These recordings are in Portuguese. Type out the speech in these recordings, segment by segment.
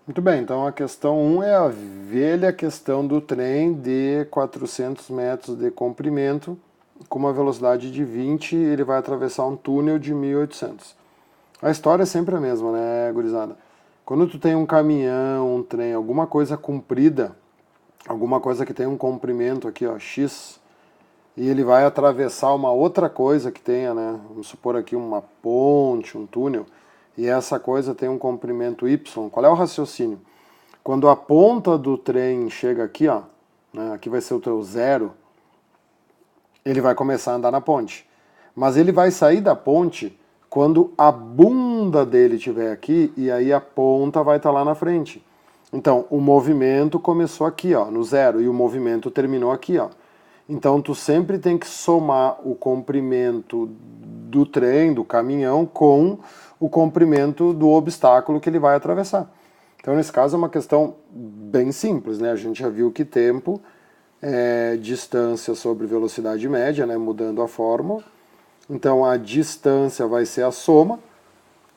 Muito bem, então a questão 1 é a velha questão do trem de 400 metros de comprimento, com uma velocidade de 20, ele vai atravessar um túnel de 1.800. A história é sempre a mesma, né, gurizada? Quando tu tem um caminhão, um trem, alguma coisa comprida, alguma coisa que tem um comprimento aqui, ó, X, e ele vai atravessar uma outra coisa que tenha, né? Vamos supor aqui uma ponte, um túnel, e essa coisa tem um comprimento Y. Qual é o raciocínio? Quando a ponta do trem chega aqui, ó, né, aqui vai ser o teu zero, ele vai começar a andar na ponte. Mas ele vai sair da ponte quando a bunda dele estiver aqui e aí a ponta vai estar lá na frente. Então, o movimento começou aqui, ó, no zero, e o movimento terminou aqui, ó. Então, tu sempre tem que somar o comprimento do trem, do caminhão, com o comprimento do obstáculo que ele vai atravessar. Então, nesse caso, é uma questão bem simples, né? A gente já viu que tempo é distância sobre velocidade média, né? Mudando a fórmula. Então, a distância vai ser a soma,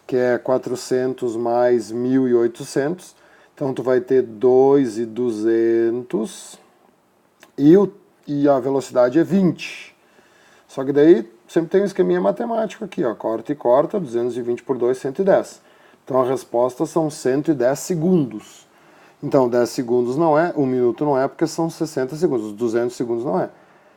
que é 400 mais 1.800. Então, tu vai ter 2.200 e a velocidade é 20. Só que daí sempre tem um esqueminha matemático aqui, ó, corta e corta, 220 por 2, 110. Então a resposta são 110 segundos. Então 10 segundos não é, 1 minuto não é, porque são 60 segundos, 200 segundos não é. O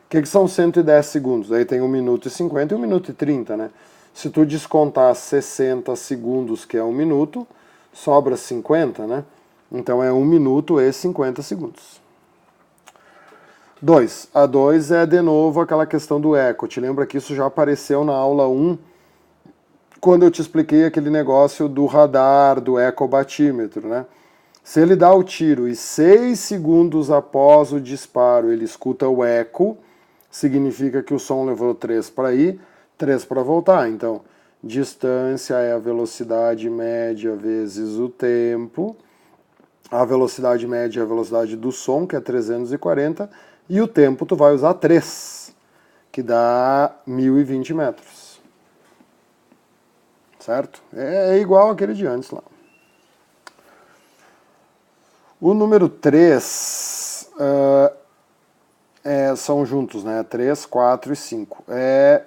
que são 110 segundos? Aí tem 1 minuto e 50 e 1 minuto e 30, né? Se tu descontar 60 segundos, que é 1 minuto, sobra 50, né? Então é 1 minuto e 50 segundos. 2. A 2 é de novo aquela questão do eco. Te lembra que isso já apareceu na aula 1, quando eu te expliquei aquele negócio do radar, do ecobatímetro, né? Se ele dá o tiro e 6 segundos após o disparo ele escuta o eco, significa que o som levou 3 para ir, 3 para voltar. Então, distância é a velocidade média vezes o tempo. A velocidade média é a velocidade do som, que é 340, e o tempo tu vai usar 3, que dá 1.020 metros. Certo? É igual aquele de antes lá. O número 3 são juntos, né? 3, 4 e 5. É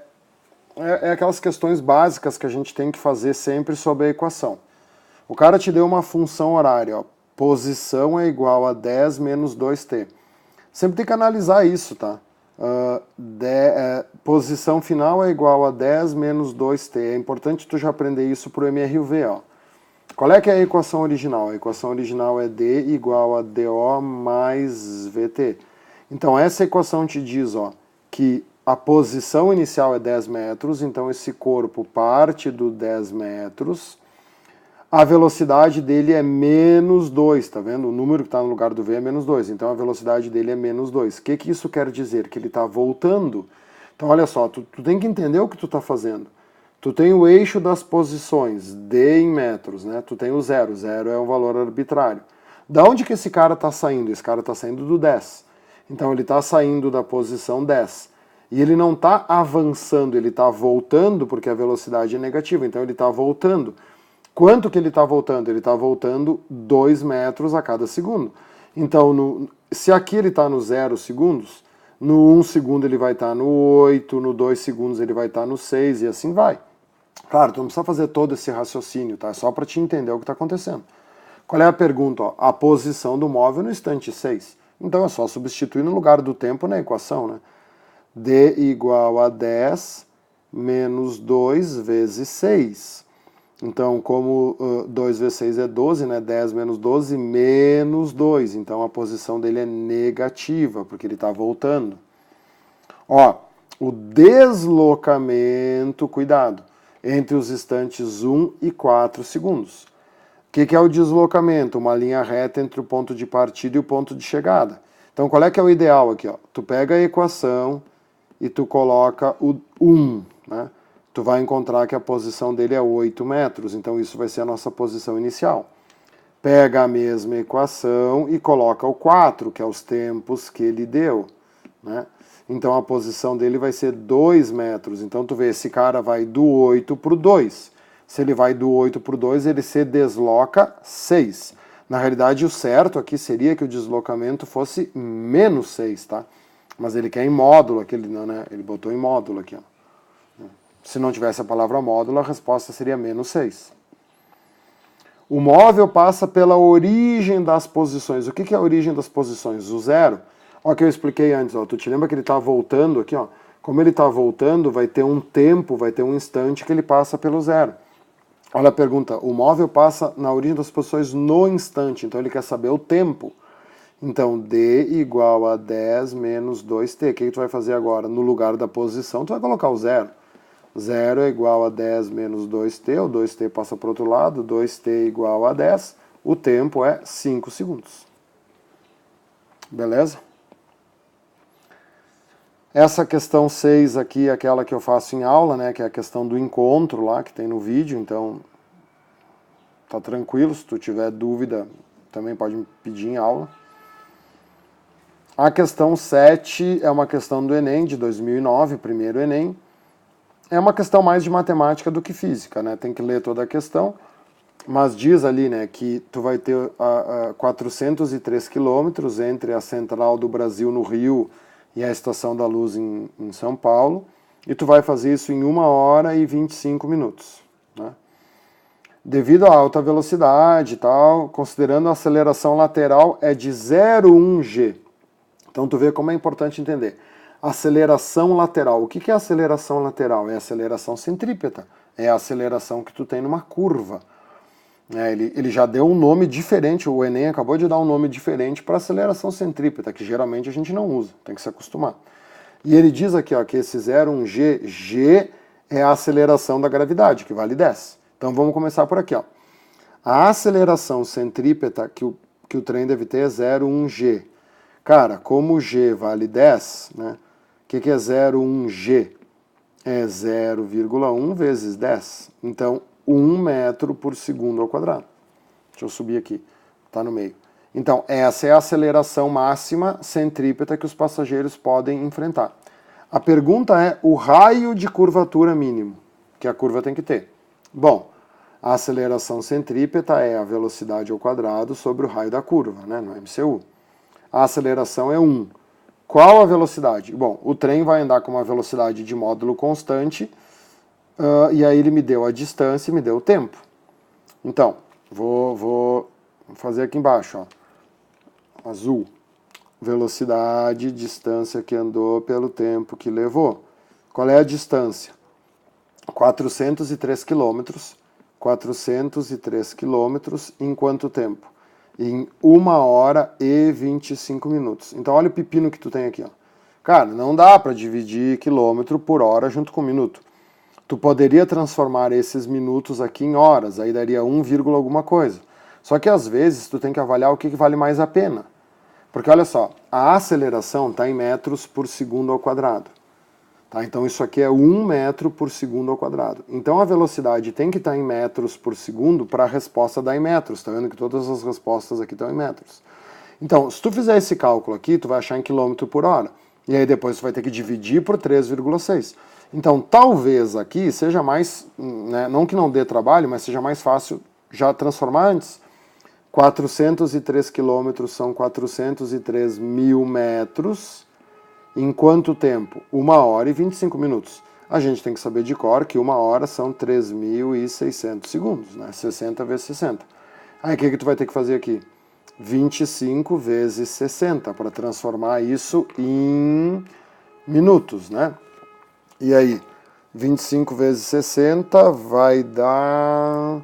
aquelas questões básicas que a gente tem que fazer sempre sobre a equação. O cara te deu uma função horária, ó. Posição é igual a 10 menos 2t. Sempre tem que analisar isso, tá? Posição final é igual a 10 menos 2t. É importante tu já aprender isso pro MRUV, ó. Qual é que é a equação original? A equação original é D igual a DO mais VT. Então essa equação te diz, ó, que a posição inicial é 10 metros, então esse corpo parte do 10 metros, a velocidade dele é menos 2, tá vendo? O número que está no lugar do V é menos 2, então a velocidade dele é menos 2. O que isso quer dizer? Que ele está voltando. Então olha só, tu tem que entender o que tu está fazendo. Tu tem o eixo das posições, D em metros, né? Tu tem o zero, zero é um valor arbitrário. Da onde que esse cara está saindo? Esse cara está saindo do 10. Então ele está saindo da posição 10. E ele não está avançando, ele está voltando, porque a velocidade é negativa, então ele está voltando. Quanto que ele está voltando? Ele está voltando 2 metros a cada segundo. Então, se aqui ele está no 0 segundos, no 1 segundo ele vai estar no 8, no 2 segundos ele vai estar no 6 e assim vai. Claro, tu não precisa fazer todo esse raciocínio, tá? É só para te entender o que está acontecendo. Qual é a pergunta? Ó, a posição do móvel no instante 6. Então é só substituir no lugar do tempo na equação, né? D igual a 10 menos 2 vezes 6. Então, como 2 vezes 6 é 12, né? 10 menos 12 menos 2. Então, a posição dele é negativa, porque ele está voltando. Ó, o deslocamento, cuidado, entre os instantes 1 e 4 segundos. O que é o deslocamento? Uma linha reta entre o ponto de partida e o ponto de chegada. Então, qual é que é o ideal aqui? Ó? Tu pega a equação e tu coloca o 1, né? Tu vai encontrar que a posição dele é 8 metros, então isso vai ser a nossa posição inicial. Pega a mesma equação e coloca o 4, que é os tempos que ele deu, né? Então a posição dele vai ser 2 metros. Então tu vê, esse cara vai do 8 para o 2. Se ele vai do 8 para o 2, ele se desloca 6. Na realidade, o certo aqui seria que o deslocamento fosse menos 6, tá? Mas ele quer em módulo, aquele, né? Ele botou em módulo aqui, ó. Se não tivesse a palavra módulo, a resposta seria menos 6. O móvel passa pela origem das posições. O que é a origem das posições? O zero. Olha o que eu expliquei antes. Ó. Tu te lembra que ele está voltando aqui? Ó. Como ele está voltando, vai ter um tempo, vai ter um instante que ele passa pelo zero. Olha a pergunta. O móvel passa na origem das posições no instante. Então ele quer saber o tempo. Então, D igual a 10 menos 2T. O que tu vai fazer agora? No lugar da posição, tu vai colocar o zero. 0 é igual a 10 menos 2t, o 2t passa para o outro lado, 2t igual a 10, o tempo é 5 segundos. Beleza? Essa questão 6 aqui é aquela que eu faço em aula, né, que é a questão do encontro lá, que tem no vídeo, então tá tranquilo, se tu tiver dúvida também pode me pedir em aula. A questão 7 é uma questão do Enem de 2009, primeiro Enem. É uma questão mais de matemática do que física, né? Tem que ler toda a questão, mas diz ali, né, que tu vai ter 403 quilômetros entre a Central do Brasil no Rio e a Estação da Luz em São Paulo, e tu vai fazer isso em 1 hora e 25 minutos, né? Devido à alta velocidade e tal, considerando a aceleração lateral é de 0,1 g. Então tu vê como é importante entender. Aceleração lateral. O que é aceleração lateral? É aceleração centrípeta. É a aceleração que tu tem numa curva. Ele já deu um nome diferente, o Enem acabou de dar um nome diferente para aceleração centrípeta, que geralmente a gente não usa, tem que se acostumar. E ele diz aqui, ó, que esse 0,1 g é a aceleração da gravidade, que vale 10. Então vamos começar por aqui, ó. A aceleração centrípeta que o trem deve ter é 0,1 g. Cara, como g vale 10, né? O que é 0,1 g? É 0,1 vezes 10. Então, 1 metro por segundo ao quadrado. Deixa eu subir aqui, tá no meio. Então, essa é a aceleração máxima centrípeta que os passageiros podem enfrentar. A pergunta é o raio de curvatura mínimo que a curva tem que ter. Bom, a aceleração centrípeta é a velocidade ao quadrado sobre o raio da curva, né, no MCU. A aceleração é 1. Qual a velocidade? Bom, o trem vai andar com uma velocidade de módulo constante, e aí ele me deu a distância e me deu o tempo. Então, vou fazer aqui embaixo, ó. Azul. Velocidade, distância que andou pelo tempo que levou. Qual é a distância? 403 quilômetros. 403 quilômetros em quanto tempo? Em 1 hora e 25 minutos. Então olha o pepino que tu tem aqui, ó. Cara, não dá para dividir quilômetro por hora junto com minuto. Tu poderia transformar esses minutos aqui em horas, aí daria 1, alguma coisa. Só que às vezes tu tem que avaliar o que vale mais a pena. Porque olha só, a aceleração está em metros por segundo ao quadrado. Tá? Então isso aqui é 1 metro por segundo ao quadrado. Então a velocidade tem que estar em metros por segundo para a resposta dar em metros. Está vendo que todas as respostas aqui estão em metros. Então, se tu fizer esse cálculo aqui, tu vai achar em quilômetro por hora. E aí depois tu vai ter que dividir por 3,6. Então talvez aqui seja mais, né, não que não dê trabalho, mas seja mais fácil já transformar antes. 403 quilômetros são 403 mil metros. Em quanto tempo? 1 hora e 25 minutos. A gente tem que saber de cor que 1 hora são 3.600 segundos, né? 60 vezes 60. Aí o que tu vai ter que fazer aqui? 25 vezes 60, para transformar isso em minutos, né? E aí, 25 vezes 60 vai dar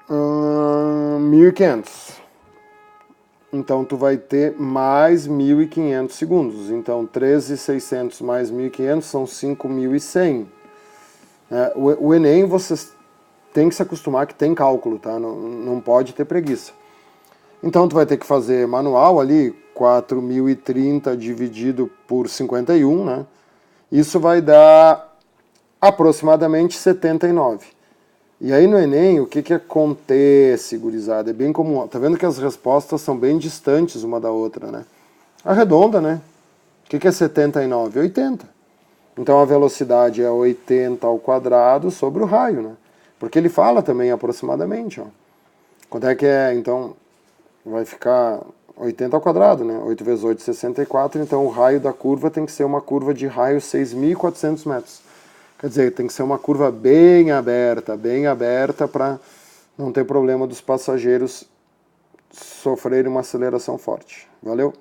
1.500. Então, tu vai ter mais 1.500 segundos. Então, 13.600 mais 1.500 são 5.100. O Enem, vocês têm que se acostumar que tem cálculo, tá? Não pode ter preguiça. Então, tu vai ter que fazer manual ali, 4.030 dividido por 51, né? Isso vai dar aproximadamente 79. E aí no Enem, o que acontece, gurizada? É bem comum. Tá vendo que as respostas são bem distantes uma da outra, né? Arredonda, né? O que é 79? 80. Então a velocidade é 80 ao quadrado sobre o raio, né? Porque ele fala também aproximadamente, ó. Quanto é que é? Então, vai ficar 80 ao quadrado, né? 8 vezes 8, 64. Então, o raio da curva tem que ser uma curva de raio 6.400 metros. Quer dizer, tem que ser uma curva bem aberta para não ter problema dos passageiros sofrerem uma aceleração forte. Valeu?